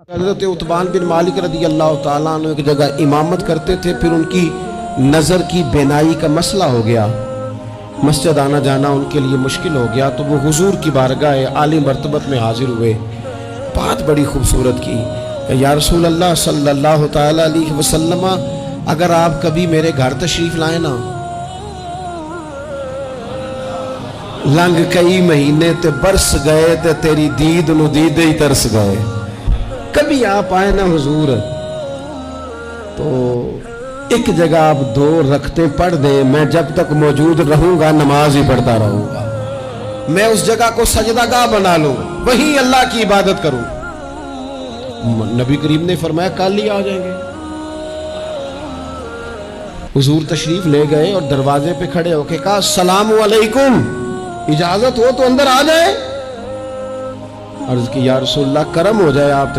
हज़रत उतबान बिन मालिक रज़ी अल्लाह ताला अन्हु एक जगह इमामत करते थे, फिर उनकी नज़र की बेनाई का मसला हो गया, मस्जिद आना जाना उनके लिए मुश्किल हो गया, तो वो हुजूर की बारगाह आली मर्तबत में हाजिर हुए। बात बड़ी खूबसूरत की, या रसूल अल्लाह सल्लल्लाहु ताला अलैहि वसल्लम, अगर आप कभी मेरे घर तशरीफ लाए ना, लंघ कई महीने ते बरस गए ते तेरी दीद नू दीदे ही तरस गए, कभी आप आए ना हुजूर तो एक जगह आप दो रखते पढ़ दे, मैं जब तक मौजूद रहूंगा नमाज ही पढ़ता रहूंगा, मैं उस जगह को सजदागाह बना लूं, वहीं अल्लाह की इबादत करूं। नबी करीम ने फरमाया कल ही आ जाएंगे। हुजूर तशरीफ ले गए और दरवाजे पे खड़े होके कहा अस्सलामु अलैकुम, इजाजत हो तो अंदर आ जाए। अर्ज की या रसूलल्लाह करम हो जाए, आप